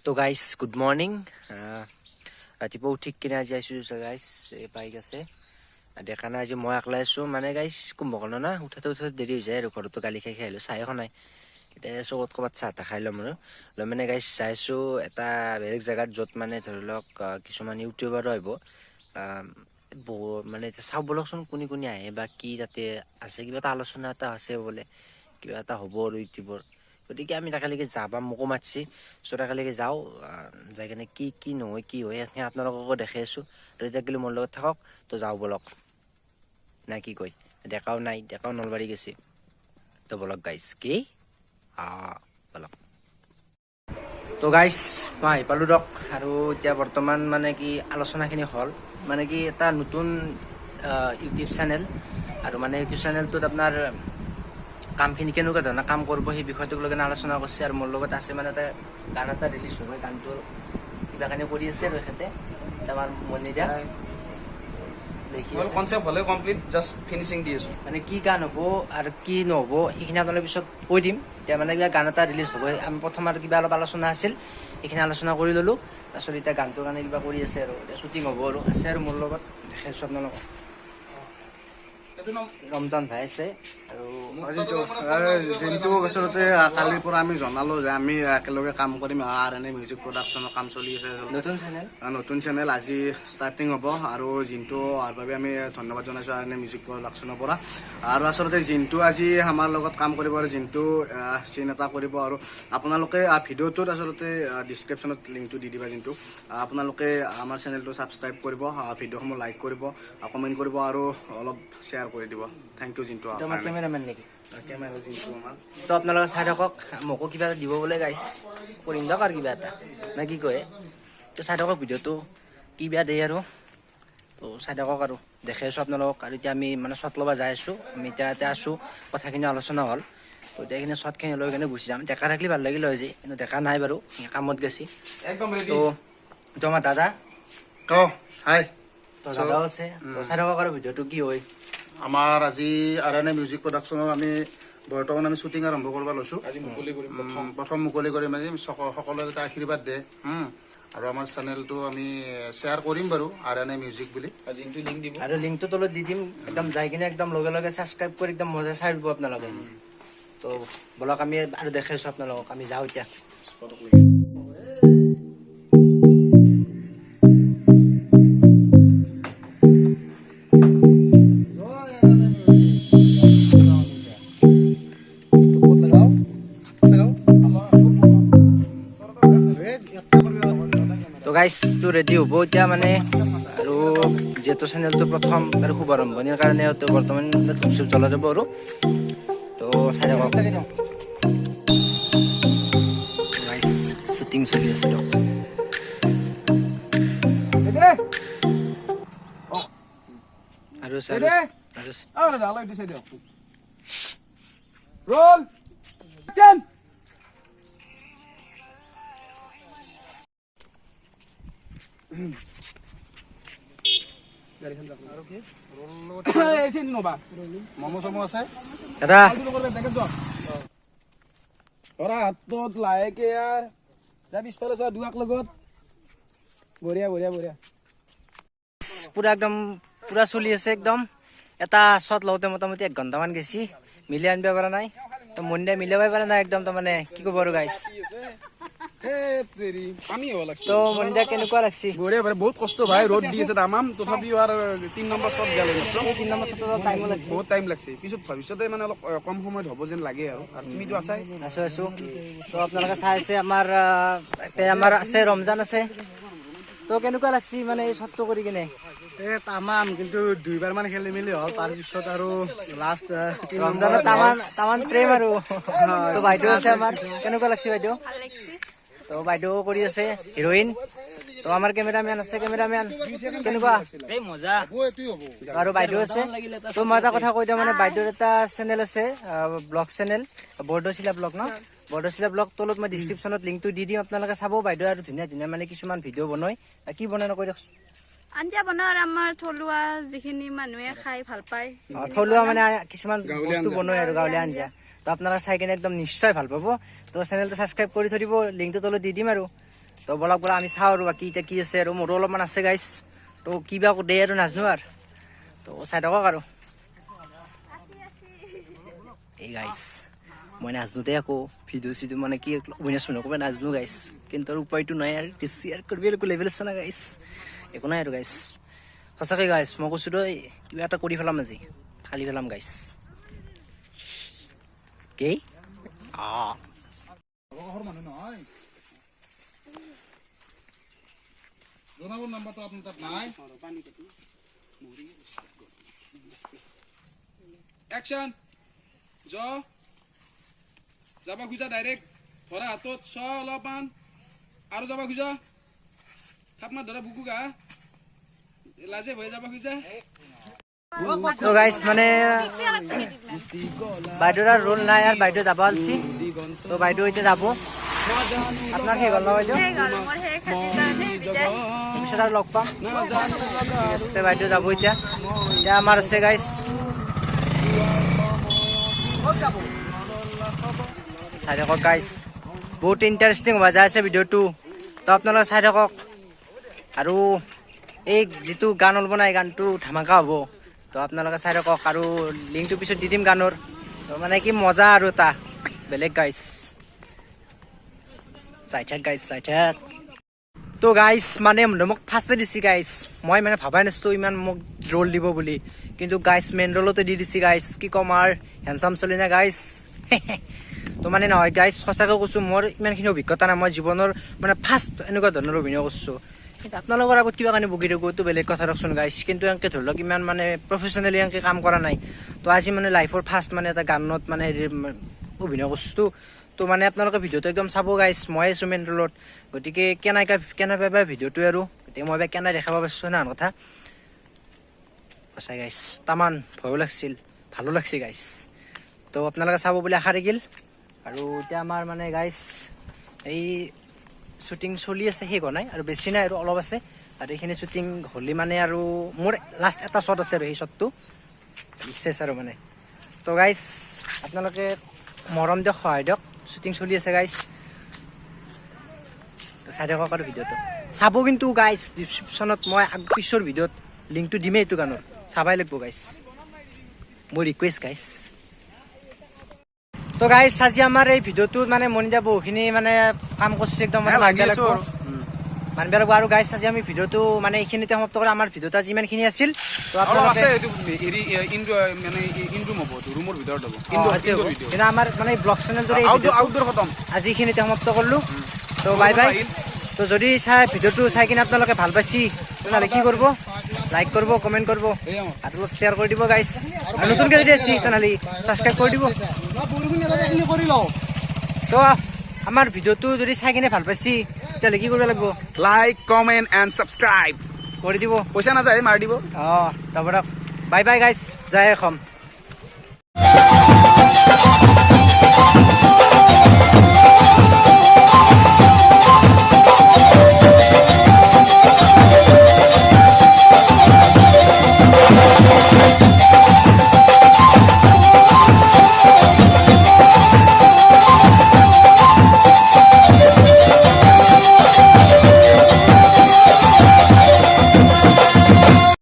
তো guys good morning ৰাতিপুৱা উঠি কিনে আজি আহিছোঁ গাইস এই বাইক আছে দেখা নাই আজি মই অকলে আছোঁ মানে গাইস কুম্ভকৰ্ণ না উঠাতে দেৰি হৈ যায় আৰু ঘৰতো গালি খাই আহিলোঁ চাহ এখন নাই এতিয়া চকত ক'ৰবাত চাহ তাহ খাই ল'ম আৰু লৈ মানে গাইস চাইছোঁ এটা বেলেগ জেগাত য'ত মানে ধৰি লওক কিছুমান ইউটিউবাৰো আহিব বহু মানে চাওঁ বলকচোন কোনে কোনে আহে বা কি তাতে আছে কিবা এটা আলোচনা এটা আছে বোলে কিবা এটা হ'ব আৰু ইউটিউবৰ গতিকে আমি তাকেলৈকে যাবা মোকো মাতিছে চ' তাকেলৈকে যাওঁ যাই কিনে কি নহয় কি হয় সেইখিনি আপোনালোককো দেখাই আছোঁ আৰু এতিয়া গ'লে মোৰ লগত থাকক তো যাওঁ বলক না কি কয় ডেকাও নাই ডেকাও নলবাৰী গৈছে তো বলক গাইছ কি বলক তো গাইছ মই আহি পালোঁ দিয়ক আৰু এতিয়া বৰ্তমান মানে কি আলোচনাখিনি হ'ল মানে কি এটা নতুন ইউটিউব চেনেল আৰু মানে ইউটিউব চেনেলটোত আপোনাৰ কামখিনি কেনেকুৱা ধৰণৰ কাম কৰিব সেই বিষয়টোক লৈ কিনে আলোচনা কৰিছে আৰু মোৰ লগত আছে মানে এটা গান এটা ৰিলিজ হ'ব গানটো কিবা কাৰণে কৰি আছে আৰু এখেতে আমাৰ মনিৰা কনসেপ্ট হলে কমপ্লিট জাস্ট ফিনিশিং দি আছো মানে কি গান হ'ব আৰু কি নহ'ব সেইখিনি আপোনালোকে পিছত কৈ দিম এতিয়া মানে কিবা গান এটা ৰিলিজ হ'ব আমি প্ৰথম আৰু কিবা অলপ আলোচনা আছিল সেইখিনি আলোচনা কৰি ল'লোঁ তাৰপিছত এতিয়া গানটোৰ কাৰণে কিবা কৰি আছে আৰু এতিয়া শ্বুটিং হ'ব আৰু আছে আৰু মোৰ লগত দেখাইছোঁ আপোনালোকক ৰমজান ভাই আছে আৰু যিটো আচলতে কালিৰ পৰা আমি জনালো যে আমি একেলগে কাম কৰিম RNA মিউজিক প্ৰডাকশ্যনৰ কাম চলি আছে নতুন চেনেল আজি ষ্টাৰ্টিং হ'ব আৰু জিন্তু অহাৰ বাবে আমি ধন্যবাদ জনাইছোঁ RNA মিউজিক প্ৰডাকশ্যনৰ পৰা আৰু আচলতে জিন্তু আজি আমাৰ লগত কাম কৰিব আৰু জিন্তু চিন এটা কৰিব আৰু আপোনালোকে ভিডিঅ'টোত আচলতে ডিছক্ৰিপশ্যনত লিংকটো দি দিবা জিন্তু আপোনালোকে আমাৰ চেনেলটো ছাবস্ক্ৰাইব কৰিব ভিডিঅ'সমূহ লাইক কৰিব কমেণ্ট কৰিব আৰু অলপ শ্বেয়াৰ কৰি দিব থেংক ইউ জিন্তু তোমাৰ কেমেৰামেন নেকি কেমেৰা জিন্তু আমাৰ তো আপোনালোকে চাই থাকক মোকো কিবা এটা দিব বোলে গাইছ কৰিম দিয়ক আৰু কিবা এটা নে কি কয় তো চাই থাকক ভিডিঅ'টো কি বেয়া দিয়ে আৰু তো চাই থাকক আৰু দেখাই আছোঁ আপোনালোকক আৰু এতিয়া আমি মানে শ্বট ল'ব যাই আছোঁ আমি এতিয়া আছোঁ কথাখিনি আলোচনা হ'ল তো এতিয়া এইখিনি শ্বটখিনি লৈ কিনে গুচি যাম ডেকা থাকিলে ভাল লাগিল হয় আজি কিন্তু ডেকা নাই বাৰু কামত গেছি একদম ৰেডি তো আমাৰ দাদা হাই তো দাদাও আছে তো চাই থাকক আৰু ভিডিঅ'টো কি হয় আমাৰ আজি RNA মিউজিক প্ৰডাকশ্যনৰ আমি বৰ্তমান আমি শ্বুটিং আৰম্ভ কৰিব লৈছোঁ আজি মুকলি কৰিম প্ৰথম মুকলি কৰিম আজি সকলোৱে যাতে আশীৰ্বাদ দিয়ে আৰু আমাৰ চেনেলটো আমি শ্বেয়াৰ কৰিম বাৰু RNA মিউজিক বুলি আজি ইনটো লিংক দিব আৰু লিংকটো তলত দি দিম একদম যাই কিনে একদম লগে লগে ছাবস্ক্ৰাইব কৰি একদম মজা চাই দিব আপোনালোকে তো বলক আমি আৰু দেখাইছোঁ আপোনালোকক আমি যাওঁ এতিয়া তো গাইছ তো ৰেডি হ'ব এতিয়া মানে আৰু যিহেতু চেনেলটো প্ৰথম আৰু শুভাৰম্ভণিৰ কাৰণে তো বৰ্তমান ধূপ চুপ জ্বলা যাব আৰু তো চাই থাকক গাইছ শ্বুটিং চলি আছে দিয়ক আৰু ৰোল অ্যাকশন মমো চমো আছে দাদা ওৰা হাতত লাহেকে আৰ যা পিছফালে চোৱা দুৱাক লগত বঢ়িয়া বঢ়িয়া বঢ়িয়া পুৰা চলি আছে একদম এটা শ্বট লওঁতে মোটামুটি 1 ঘণ্টামান গেছি মিলি আনিব পৰা নাই তো মন্দিৰে মিলাবই পৰা নাই একদম তাৰমানে কি ক'ব আৰু গাইছ তো মন্দিৰা কেনেকুৱা লাগছি বঢ়িয়া বঢ়িয়া বহুত কষ্ট ভাই ৰ'দ দি আছে তামাম তথাপিও আৰু 3 নম্বৰ শ্বট গেল মাত্ৰ 3 নম্বৰ শ্বটত টাইমো লাগছি বহুত টাইম লাগছে পিছত ভৱিষ্যতে মানে অলপ কম সময়ত হ'ব যেন লাগে আৰু তুমিতো আছাই আছো তো আপোনালোকে চাই আছে আমাৰ আমাৰ আছে ৰমজান আছে তো কেনেকুৱা লাগছি মানে এই শ্বটটো কৰি কিনে তামাম কিন্তু 2বাৰ মান খেলি মেলি হ'ল তাৰপিছত আৰু লাষ্ট ৰমজানত তামান প্ৰেম আৰু তো বাইদেউ আছে আমাৰ কেনেকুৱা লাগছি বাইদেউ তো বাইদেউ কৰি আছে হিৰোইন তো আমাৰ কেমেৰামেন আছে কেমেৰামেন কেনেকুৱা এই মজা আৰু বাইদেউ আছে তো মই এটা কথা কৈ দিওঁ মানে বাইদেউৰ এটা চেনেল আছে ব্লগ চেনেল বৰদৈচিলা ব্লগ ন বৰদৈচিলা ব্লগ তলত মই ডিছক্ৰিপশ্যনত লিংকটো দি দিম আপোনালোকে চাব বাইদেউ আৰু ধুনীয়া ধুনীয়া মানে কিছুমান ভিডিঅ' বনাই কি বনাই নকৈ দিয়কচোন আঞ্জা বনাও আমাৰ থলুৱা যিখিনি মানুহে খাই ভাল পায় থলুৱা মানে কিছুমান বস্তু বনাই আৰু গাঁৱলীয়া আঞ্জা তো আপনাৰা চাই কিনে একদম নিশ্চয় ভাল পাব তো চ্যানেলটো সাবস্ক্ৰাইব কৰি থৈ দিব লিংকটো তলত দি দিম আৰু তো বলক বলা আমি চাওঁ আৰু বাকী এতিয়া কি আছে আৰু মোৰো অলপমান আছে গাইছ তো কিবা দে আৰু নাজানো আৰু তো চাই থাকক আৰু এই গাইছ মই নাজানো দে আকৌ ভিডিঅ' চিডিঅ' মানে কি অবিনাশ নক'ব নাজানো গাইছ কিন্তু আৰু উপায়টো নাই আৰু শ্বেয়াৰ কৰিব একো লেভেল আছে না গাইছ একো নাই আৰু গাইছ সঁচাকৈ গাইছ মই কৈছোঁ তই কিবা এটা কৰি পেলাম আজি ফালি পেলাম গাইছ কি অঁ জনাব নাম্বাৰটো আপোনাৰ তাত নাই একশ্যন যাবা খোজা ডাইৰেক্ট ধৰা হাতত অলপমান আৰু যাবা খোজা থাপ মাৰ ধৰা বুকু গা লাজে ভয়ে যাবা খোজা তো গাইছ মানে বাইদেউৰ আৰু ৰোল নাই আৰু বাইদেউ যাব আলছি তো বাইদেউ এতিয়া যাব আপোনাৰ শেষ হ'ল ন বাইদেউ পিছত আৰু লগ পাম বাইদেউ যাব এতিয়া এতিয়া আমাৰ আছে গাইছ চাই থাকক গাইছ বহুত ইণ্টাৰেষ্টিং হ'ব যাই আছে ভিডিঅ'টো তো আপোনালোকে চাই থাকক আৰু এই যিটো গান ওলাব নাই গানটো ধামাকা হ'ব তো আপোনালোকে চাই থাকক আৰু লিংকটো পিছত দি দিম গানৰ তো মানে কি মজা আৰু এটা বেলেগ গাইছ চাই থাক গাইছ চাই থাক তো গাইছ মানে মোক ফাৰ্ষ্টে দিছে গাইছ মই মানে ভাবাই নাছিলোঁ ইমান মোক ৰোল দিব বুলি কিন্তু গাইছ মেইন ৰোলতে দি দিছে গাইছ কি ক'ম আৰু হেণ্ডচাম চলি না গাইছ তো মানে নহয় গাইছ সঁচাকৈ কৈছোঁ মোৰ ইমানখিনি অভিজ্ঞতা নাই মই জীৱনৰ মানে ফাৰ্ষ্ট এনেকুৱা ধৰণৰ অভিনয় কৰিছোঁ কিন্তু আপোনালোকৰ আগত কিবা কাৰণে বকি থাকোঁ তো বেলেগ কথা ৰকচোন গাইছ কিন্তু এনেকৈ ধৰি লওক ইমান মানে প্ৰফেচনেলি এনেকৈ কাম কৰা নাই তো আজি মানে লাইফৰ ফাৰ্ষ্ট মানে এটা গানত মানে অভিনয় কৰিছোঁ তো মানে আপোনালোকে ভিডিঅ'টো একদম চাব গাইছ মই আছোঁ মেইন ৰোলত গতিকে কেনে পাবা ভিডিঅ'টো আৰু গতিকে মই কেনে দেখাব পাৰিছোঁ না কথা সঁচাই গাইছ তামান ভয়ো লাগিছিল ভালো লাগছে গাইছ তো আপোনালোকে চাব বুলি আশা থাকিল আৰু এতিয়া আমাৰ মানে গাইছ এই শ্বুটিং চলি আছে শেষ হোৱা নাই আৰু বেছি নাই আৰু অলপ আছে আৰু এইখিনি শ্বুটিং হ'লে মানে আৰু মোৰ লাষ্ট এটা শ্বট আছে আৰু সেই শ্বটটো চেচ আৰু মানে তো গাইছ আপোনালোকে মৰম দিয়ক সহায় দিয়ক শ্বুটিং চলি আছে গাইছ চাই থাকক আৰু ভিডিঅ'টো চাব কিন্তু গাইছ ডিছক্ৰিপশ্যনত মই পিছৰ ভিডিঅ'ত লিংকটো দিমেই এইটো গানৰ চাবাই লাগিব গাইছ মোৰ ৰিকুৱেষ্ট গাইছ তো গাইছ আজি আমাৰ এই ভিডিঅ'টোত মানে মনিদা বহুখিনি মানে কাম কৰিছে একদম মানে মানিব লাগিব আৰু গাইছ আজি আমি ভিডিঅ'টো মানে এইখিনিতে সমাপ্ত কৰি আমাৰ ভিডিঅ'টো যিমানখিনি আছিল তো আপোনালোকে কিন্তু আমাৰ মানে ব্লগ চেনেলটোৰ আজি এইখিনিতে সমাপ্ত কৰিলোঁ তো বাই বাই তো যদি চাই ভিডিঅ'টো চাই কিনে আপোনালোকে ভাল পাইছি তেনেহ'লে কি কৰিব লাইক কৰিব কমেণ্ট কৰিব আৰু অলপ শ্বেয়াৰ কৰি দিব গাইছ আৰু নতুনকৈ যদি আছে তেনেহ'লে ছাবস্ক্ৰাইব কৰি দিব তো আমাৰ ভিডিঅ'টো যদি চাই কিনে ভাল পাইছি তেতিয়াহ'লে কি কৰিব লাগিব লাইক কমেণ্ট এণ্ড ছাবস্ক্ৰাইব কৰি দিব পইচা নাযায় মাৰি দিব অঁ তাৰপৰা বাই বাই গাইছ জয় অসম